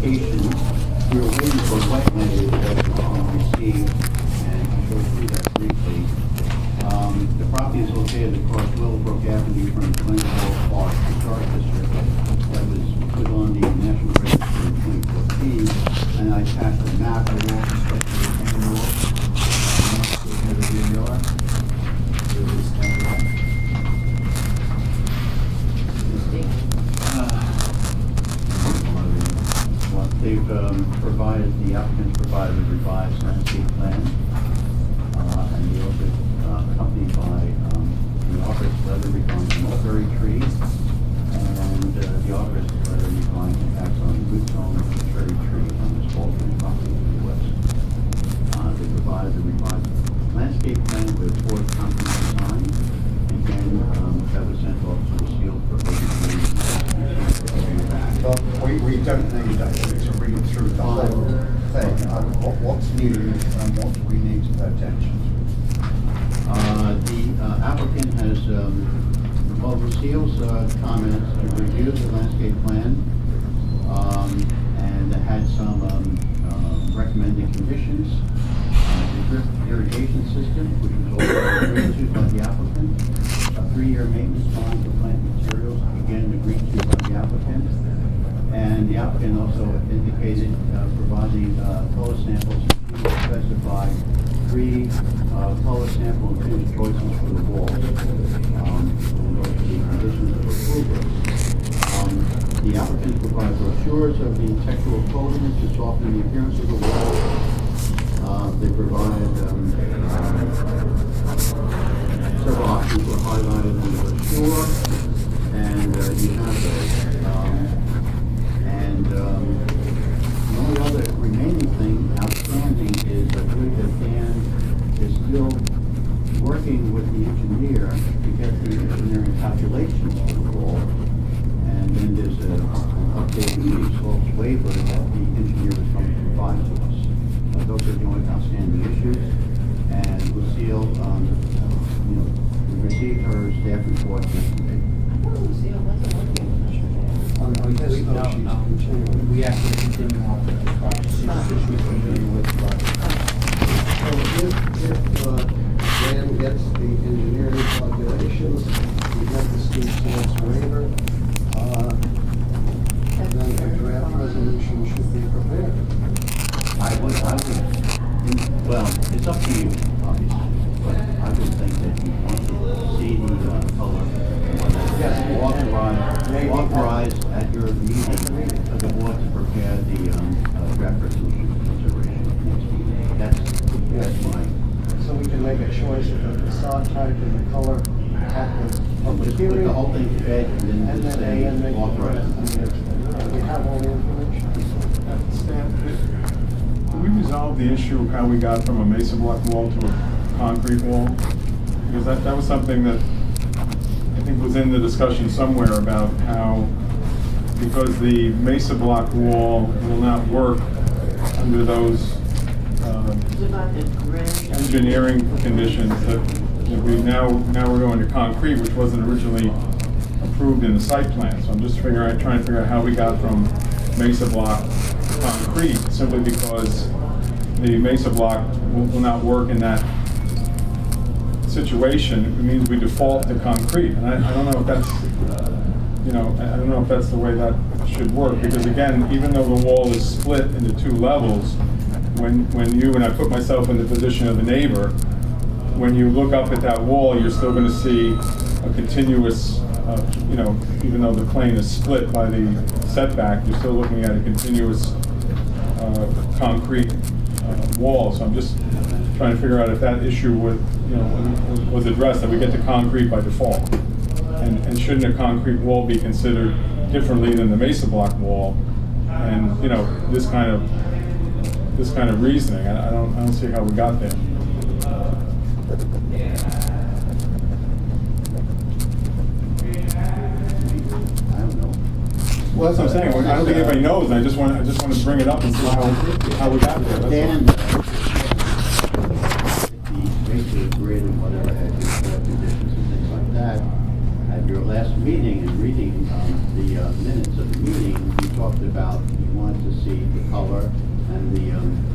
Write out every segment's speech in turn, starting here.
application, we were waiting for wetland that we received, and I'll go through that briefly. The property is located across Willowbrook Avenue from Glenville Park Historic District that was put on the National Register in 2014, and I attached a map of all the structures and the wall. They've provided, the applicants provided a revised landscape plan, and they also accompanied by the arborist letter regarding the mulberry tree, and the arborist letter regarding impacts on root zone of the cherry tree on this Baldwin property to the west. They provided a revised landscape plan with forward-company design. Again, that was sent off to the seal for Well, we don't need actually to read through the whole thing. What's new and what do we need to pay attention to? The applicant has, well, Lucille's comments to review the landscape plan, and had some recommended conditions. The drip irrigation system, which was also agreed to by the applicant. A 3-year maintenance bond for plant materials, again agreed to by the applicant. And the applicant also indicated providing color samples to specify 3 color sample and finish choices for the walls. And those are the conditions of approval. The applicant provides brochures of the textural coatings to soften the appearance of the wall. They provided several options were highlighted in the brochure, and you have those. The only other remaining thing outstanding is I believe that Dan is still working with the engineer to get the engineering calculations for the wall. And then there's an updated slopes waiver that the engineer is going to provide to us. Those are the only outstanding issues. And Lucille, we received her staff report yesterday. Lucille wasn't working. We actually continue on with the project. She's familiar with the project. So if Dan gets the engineering calculations, we get the steep slopes waiver, then a draft resolution should be prepared. I would, well, it's up to you, obviously, but I would think that you want to see the color. Yes, authorized at your meeting of the board to prepare the draft resolution consideration next meeting. That's mine. So we can make a choice of the facade type and the color at the public Just put hearing. the whole thing to bed and then just say make authorized. We have all the information. Stan, did we resolve the issue of how we got from a mesa block wall to a concrete wall? Because that was something that I think was in the discussion somewhere about how, because the mesa block wall will not work under those engineering conditions, that we now we're going to concrete, which wasn't originally approved in the site plan. So I'm just trying to figure out how we got from mesa block to concrete, simply because the mesa block will not work in that situation. It means we default to concrete, and I don't know if that's I don't know if that's the way that should work, because again, even though the wall is split into 2 levels, when I put myself in the position of the neighbor, when you look up at that wall, you're still going to see a continuous, even though the plane is split by the setback, you're still looking at a continuous concrete wall. So I'm just trying to figure out if that issue was addressed, that we get to concrete by default. And shouldn't a concrete wall be considered differently than the mesa block wall? And this kind of reasoning, I don't see how we got there. Well, that's what I'm saying. I don't think anybody knows. I just want to bring it up and see how we got there. Dan, basically agreed with whatever had conditions and things like that. Had at your last meeting and reading the minutes of the meeting, you talked about you wanted to see the color and the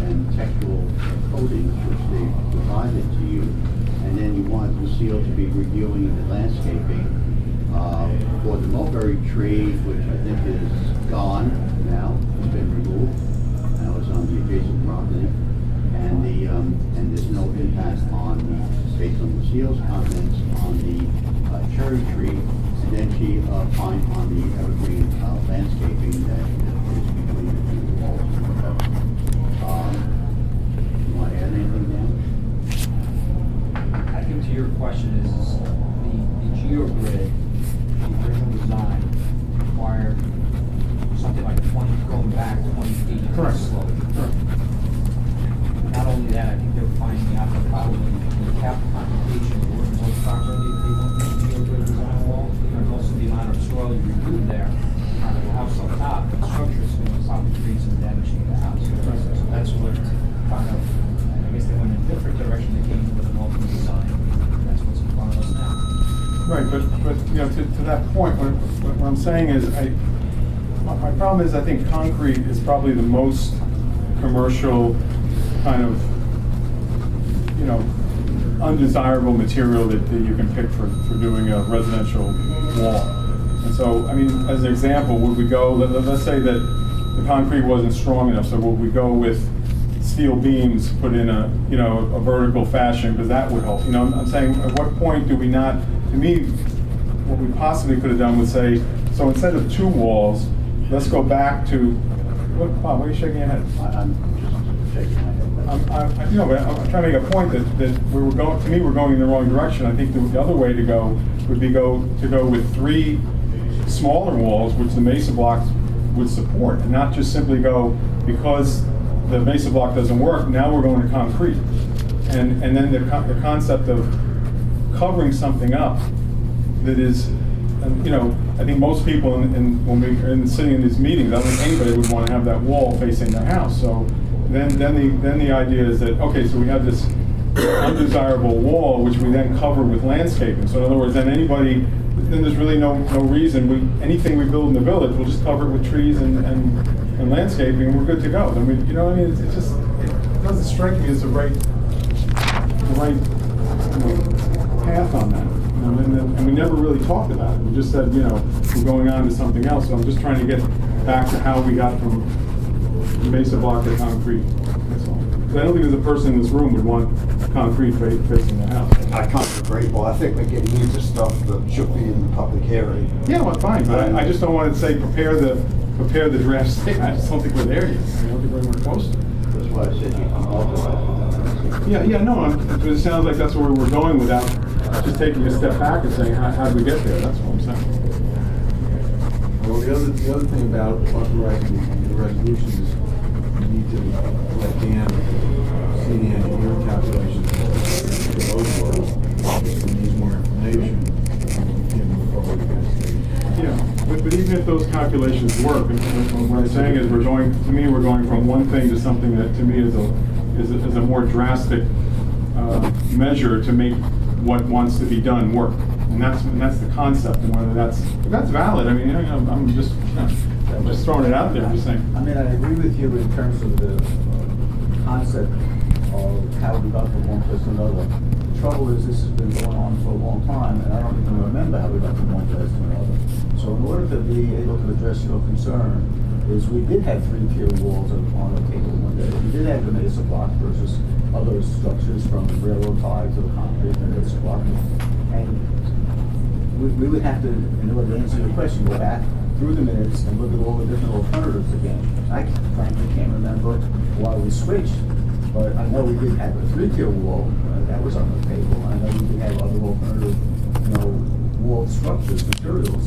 and textual coatings which they provided to you, and then you wanted Lucille to be reviewing the landscaping for the mulberry tree, which I think is gone now, it's been removed. That was on the adjacent property, and and there's no impact on based on Lucille's comments on the cherry tree, and then she opined on the evergreen landscaping that is between the two walls. You want to add anything down? I think to your question is the geogrid, the original design required something like 20, going back 20 feet. Correct. Slope. Correct. Not only that, I think they're finding out that probably the cap computation working more properly if they want the geogrid design wall. There's also the amount of soil you remove there out of the house up top, the structure is going to probably create some damage to the house. So that's what kind of, I guess they went in a different direction, they came with an alternate design. That's what's in front of us now. Right, but you know, to that point, what I'm saying is, my problem is I think concrete is probably the most commercial kind of, you know, undesirable material that you can pick for doing a residential wall. And so, I mean, as an example, would we go, let's say that the concrete wasn't strong enough, so would we go with steel beams put in a, you know, a vertical fashion, because that would help. You know, I'm saying, at what point do we not, to me, what we possibly could have done was say, so instead of two walls, let's go back to, Bob, why are you shaking your head? I'm just shaking my head. You know, but I'm trying to make a point that we were going, to me, we're going in the wrong direction. I think the other way to go would be to go with three smaller walls, which the mesa blocks would support, and not just simply go, because the mesa block doesn't work, now we're going to concrete. And then the concept of covering something up that is, you know, I think most people when we're sitting in these meetings, I don't think anybody would want to have that wall facing their house. So then the idea is that, okay, so we have this undesirable wall, which we then cover with landscaping. So in other words, then there's really no reason, anything we build in the village, we'll just cover it with trees and landscaping, and we're good to go. I mean, you know what I mean? It's just, it doesn't strike me as the right path on that. You know, and we never really talked about it. We just said, you know, we're going on to something else. So I'm just trying to get back to how we got from mesa block to concrete. That's all. Because I don't think there's a person in this room would want concrete facing the house. I can't agree, but I think we're getting into stuff that should be in the public hearing. Yeah, well, fine, but I just don't want to say prepare the draft statement. I just don't think we're there yet. I don't think we're anywhere close to it. That's why I said you can authorize it. Yeah, no, it sounds like that's where we're going without just taking a step back and saying, how did we get there? That's what I'm saying. Well, the other thing about authorizing the resolution is you need to let Dan see the engineering calculations for those words. If he needs more information, he can move forward against it. Yeah, but even if those calculations work, and what I'm saying is we're going from one thing to something that to me is a more drastic measure to make what wants to be done work. And that's the concept, and whether that's valid. I mean, you know, I'm just throwing it out there. I'm just saying. I mean, I agree with you in terms of the concept of how we got from one place to another. The trouble is, this has been going on for a long time, and I don't even remember how we got from one place to another. So in order to be able to address your concern, is we did have three-tier walls on the table one day. We did have the mesa block versus other structures, from the railroad tie to the concrete and the mesa block. And we would have to, in order to answer your question, go back through the minutes and look at all the different alternatives again. I frankly can't remember why we switched, but I know we did have a three-tier wall, that was on the table. I know we did have other alternative, you know, wall structures, materials.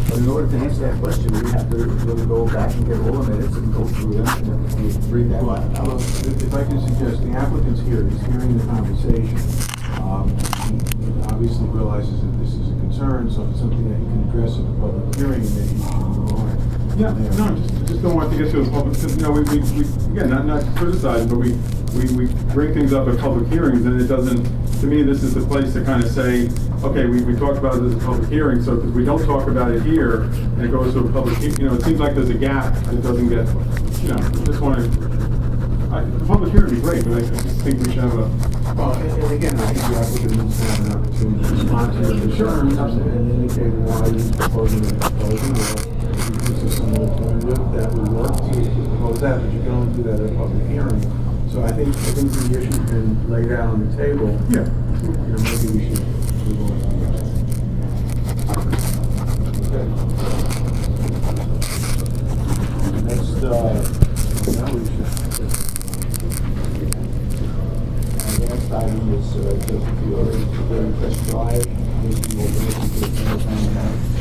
But in order to answer that question, we have to really go back and get all the minutes and go through them and read them out. Well, if I can suggest, the applicant's here, he's hearing the conversation. He obviously realizes that this is a concern, so it's something that you can address at the public hearing, and maybe you can move on. Yeah, no, just don't want to get to the public. You know, we again, not to criticize, but we we bring things up at public hearings, and it doesn't, to me, this is the place to kind of say, okay, we talked about it as a public hearing, so if we don't talk about it here, and it goes to a public, it seems like there's a gap that doesn't get, just want to, the public hearing would be great, but I just think we should have a, Well, and again, I think the applicant needs to have an opportunity to respond to the concerns and indicate why he's proposing what he's proposing, or if this is some alternative that would work to propose that, but you can only do that at a public hearing. So I think the issue's been laid out on the table. yeah. Maybe we should move on. Next, Now we should. next item is just a few other, very fresh drive, making mobility to the